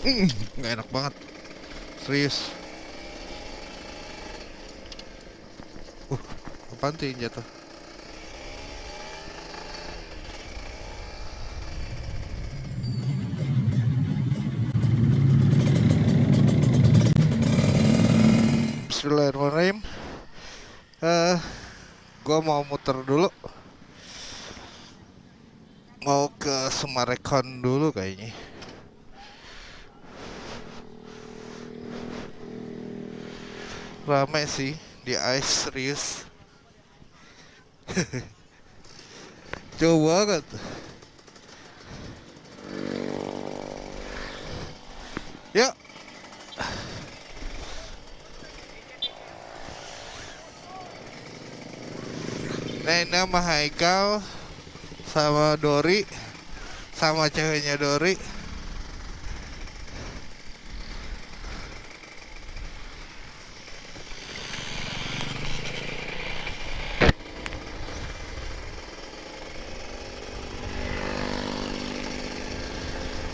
Nggak enak banget, serius. uh Apaan tuh yang jatuh? Bismillahirrahmanirrahim. eh gua mau muter dulu, mau ke Semarekon dulu kayaknya. Rame sih di ice, serius. Jauh banget. Yuk. Nah, ini sama Haikal sama Dori sama ceweknya Dori.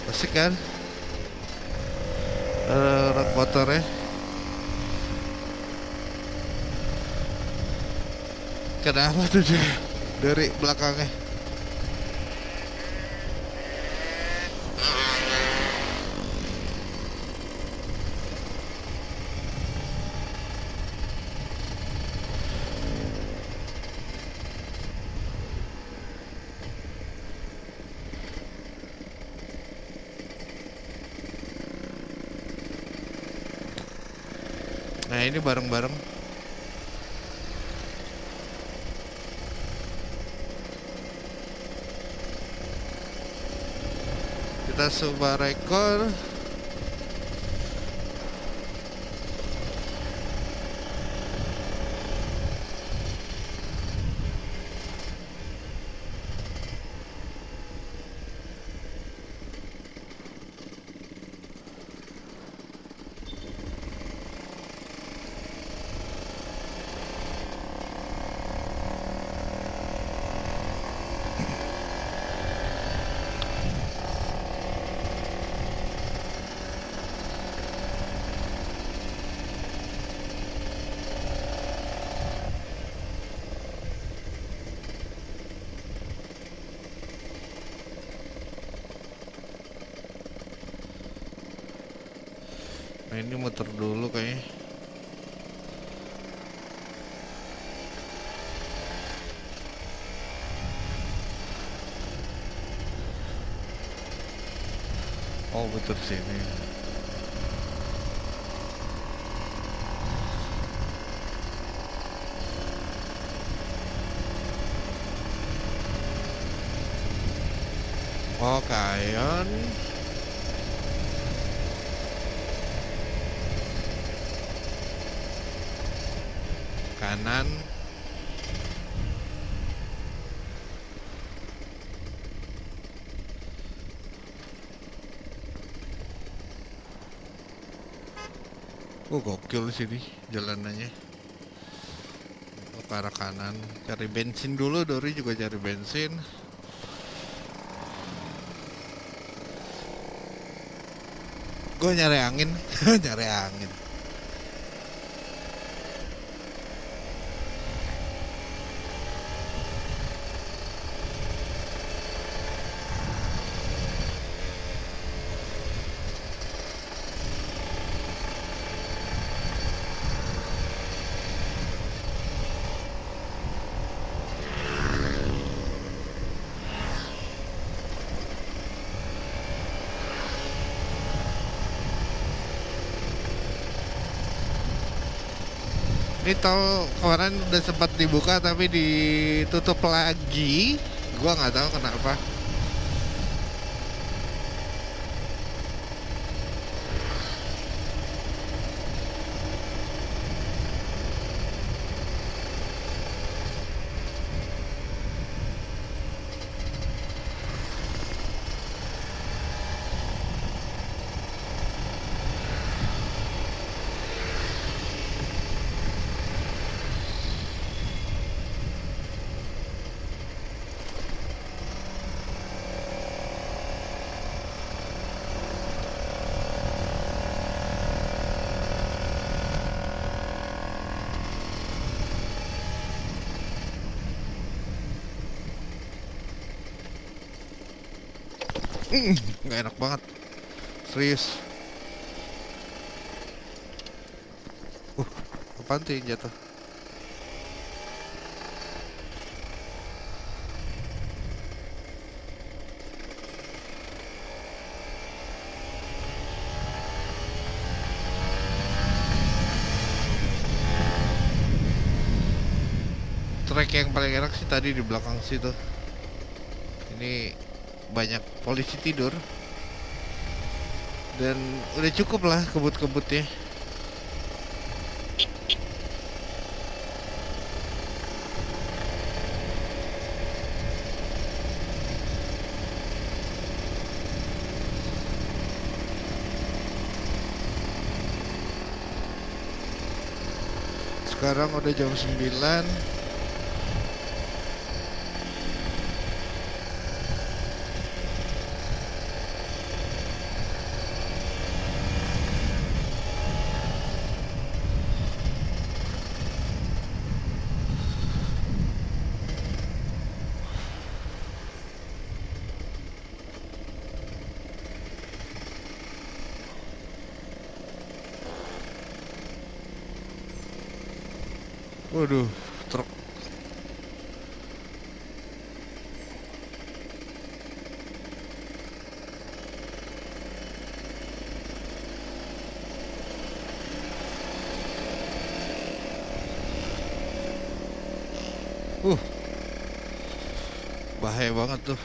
Asik kan? Orang motornya. Kenapa tuh dia dari belakangnya? Nah, ini bareng-bareng. Kita coba rekor. Nah, ini muter dulu kayaknya. Oh, muter sini. Oh, kayon. Kanan. Gokil sini jalanannya. Oh, ke arah kanan. Cari bensin dulu, Dori juga cari bensin. Gue nyari angin. Nyari angin. Ini tol kemarin udah sempat dibuka tapi ditutup lagi. Gua nggak tahu kenapa. Nggak enak banget. Serius. Uh, apaan tuh yang jatuh? Trek yang paling enak sih tadi di belakang situ. Ini banyak polisi tidur dan udah cukup lah kebut-kebutnya. Sekarang udah jam 9. Waduh, truk. Uh, bahaya banget tuh.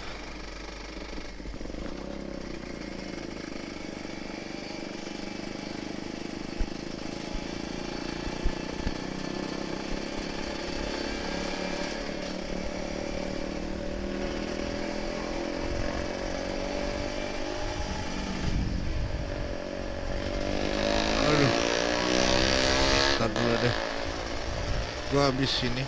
Aduh, ntar dulu deh. Gua habis ini.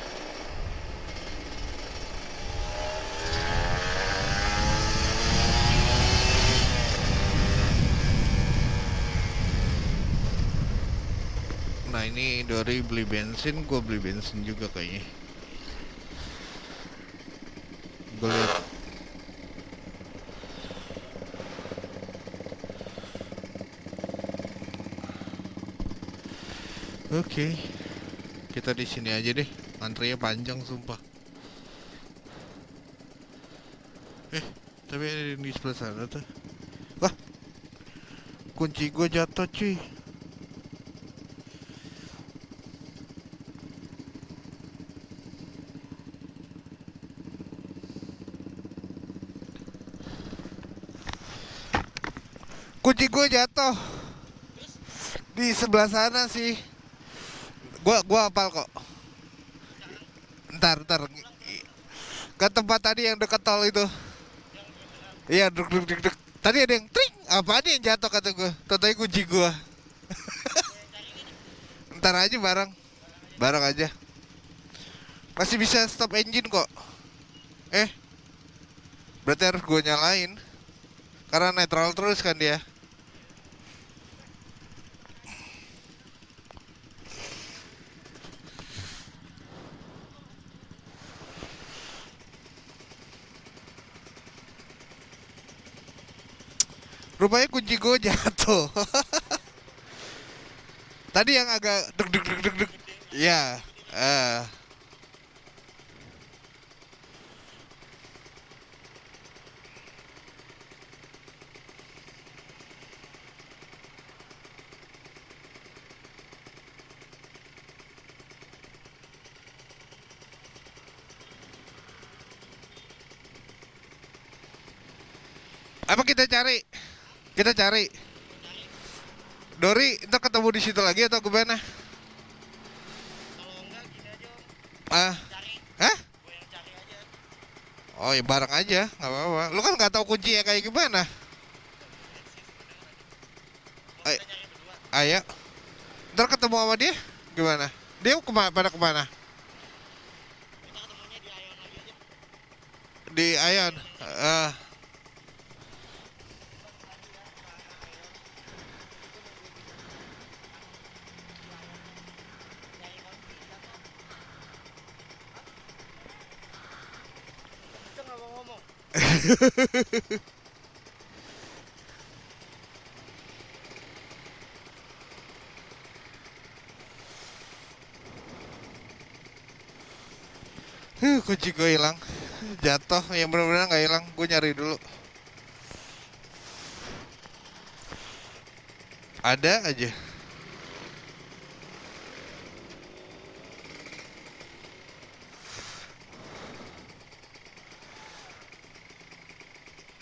Nah ini Dori beli bensin, gue beli bensin juga kayaknya. Gue lihat. Oke, kita di sini aja deh. Antrinya panjang sumpah. Tapi ada di sebelah sana tuh. Wah, kunci gue jatuh cuy. Kunci gue jatuh di sebelah sana sih. Gua hafal kok. Ntar ke tempat tadi yang dekat tol itu. Iya, duk. Tadi ada yang tring. Apa ada yang jatuh kata gue. Tadi kunci gue. Ntar aja bareng aja. Masih bisa stop engine kok. Eh, berarti harus gue nyalain. Karena netral terus kan dia. Rupanya kunci gue jatuh. Tadi yang agak deg. Ya, apa kita cari? Kita cari. Dori, kita ketemu di situ lagi atau gimana? Ah, hah? Oh ya bareng aja, nggak apa-apa. Lu kan nggak tahu kuncinya kayak gimana. Ay ayo, ntar ketemu sama dia, gimana? Dia pada kemana? Di Ayon. Kunci gue hilang. Jatuh, yang benar-benar nggak hilang. Gue nyari dulu. Ada aja.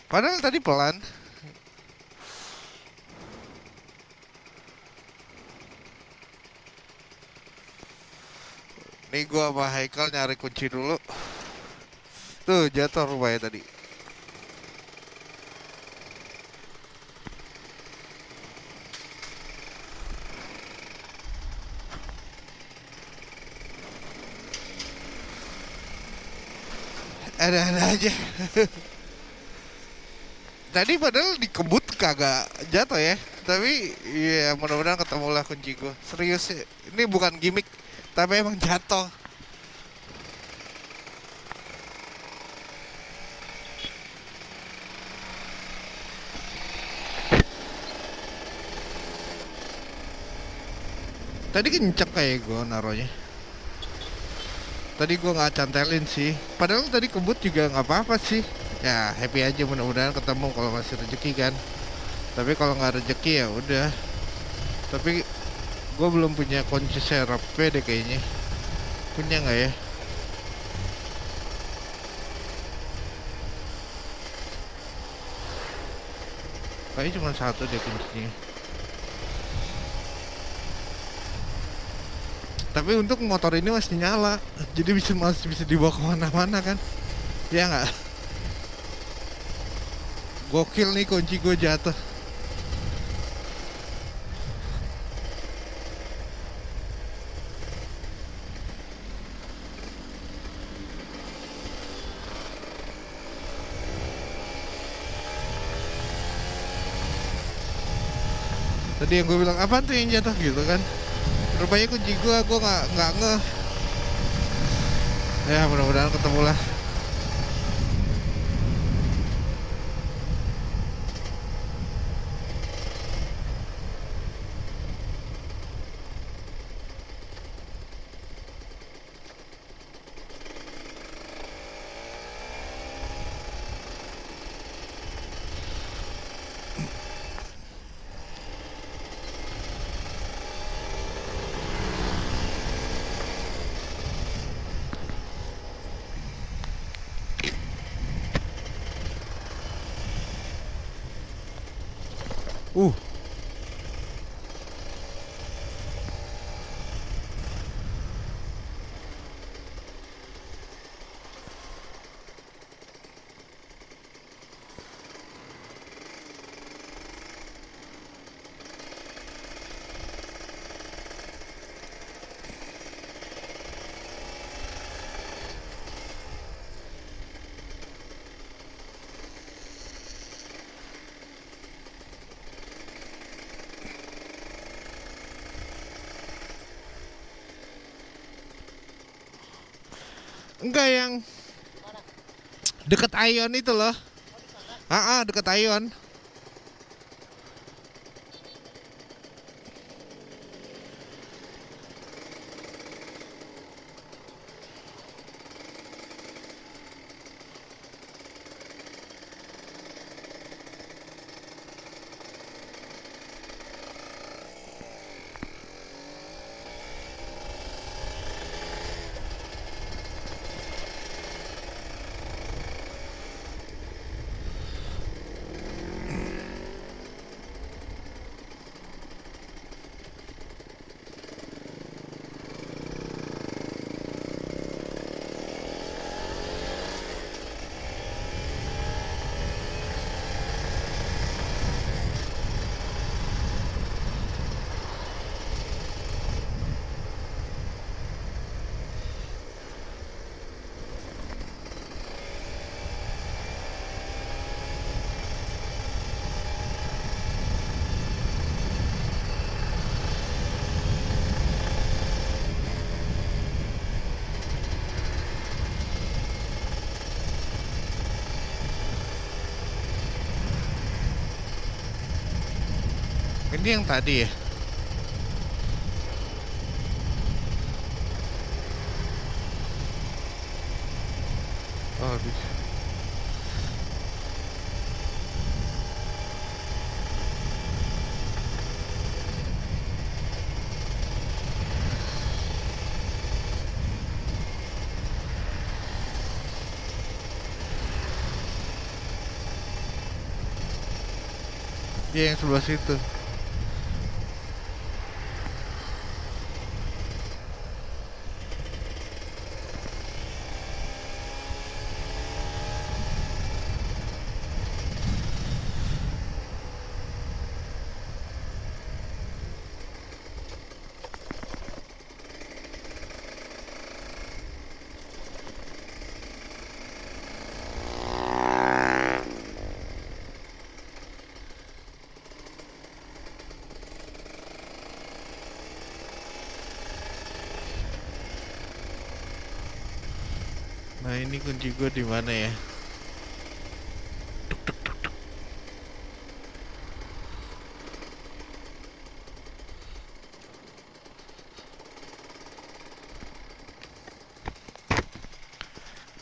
Padahal tadi pelan. Nih gua sama Haikal nyari kunci dulu. Tuh jatuh rupanya tadi. Ada-ada aja. Tadi padahal dikebut kagak jatuh ya. Tapi ya mudah-mudahan ketemu lah kunci gua. Serius ya. Ini bukan gimmick, tapi emang jatuh. Tadi kenceng kayak gue naruhnya. Tadi gue nggak cantelin sih. Padahal tadi kebut juga nggak apa-apa sih. Ya happy aja, mudah-mudahan ketemu kalau masih rezeki kan. Tapi kalau nggak rezeki ya udah. Tapi gue belum punya kunci serepnya deh kayaknya. Punya nggak ya? Kayaknya cuma satu deh kuncinya. Tapi untuk motor ini masih nyala, jadi masih bisa dibawa kemana-mana kan? Ya nggak? Gokil nih kunci gue jatuh. Tadi yang gue bilang apa tuh yang jatuh gitu kan? Rupanya kunci gue nggak ngeh. Ya mudah-mudahan ketemu lah. Uh, enggak yang deket Ion itu loh. Deket Ion. Ini yang tadi ya. Iya yang sebelah situ. Nah ini kunci gue di mana ya?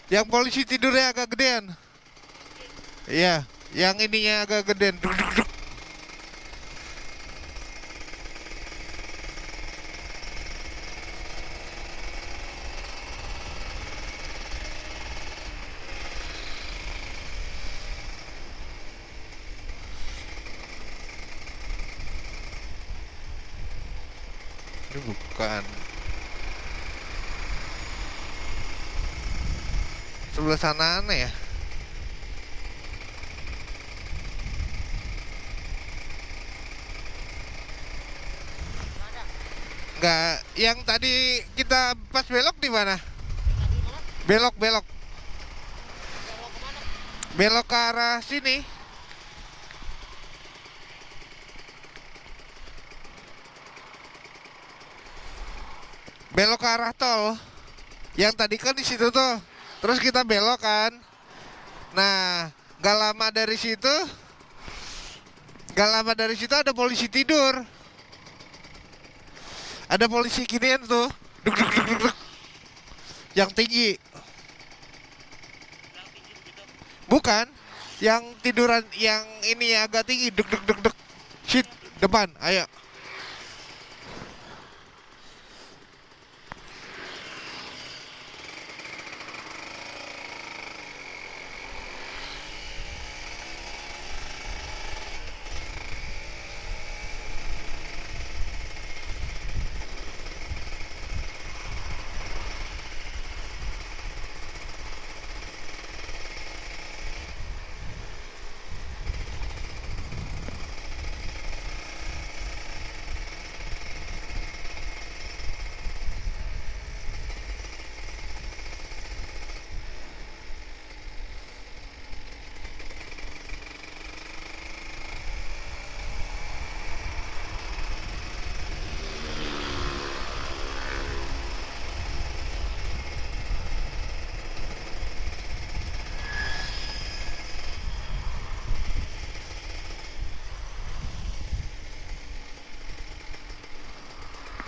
Yang polisi tidurnya agak gedean. Iya, yang ininya agak gedean. Duk, duk, duk. Ini bukan. Sebelah sana aneh ya. Enggak, yang tadi kita pas belok di mana? Belok, belok. Belok ke arah sini. Belok ke arah tol. Yang tadi kan di situ tuh. Terus kita belok kan. Nah, gak lama dari situ, ada polisi tidur. Ada polisi ginian tuh. Duk duk duk duk duk. Yang tinggi. Bukan. Yang tiduran yang ini agak tinggi. Duk duk duk duk. Shit, depan. Ayo.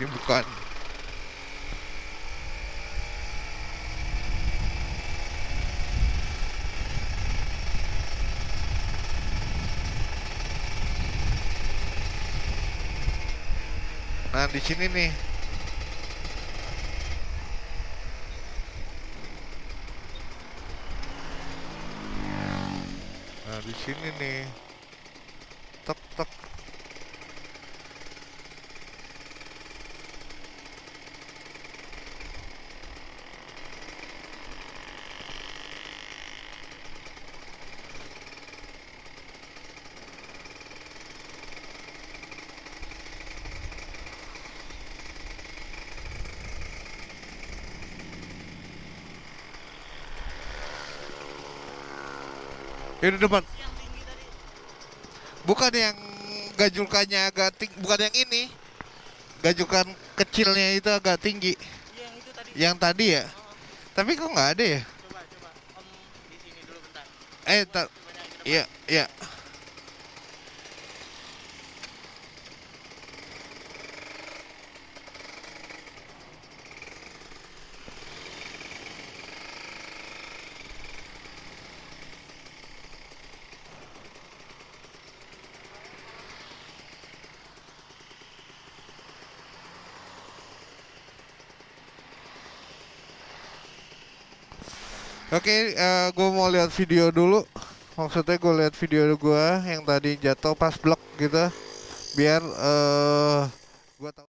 Ini bukan. Nah, di sini nih. Nah, di sini nih. Tek tek. Ini depan. Bukan yang gajulkannya agak tinggi, bukan yang ini. Gajukan kecilnya itu agak tinggi. Iya, yang itu tadi. Yang tadi ya. Tapi kok nggak ada ya? Coba, Om di sini dulu bentar. Tar. Iya, iya. Oke, gue mau lihat video dulu. Maksudnya gue lihat video gue yang tadi jatuh pas blok gitu, biar gue tahu.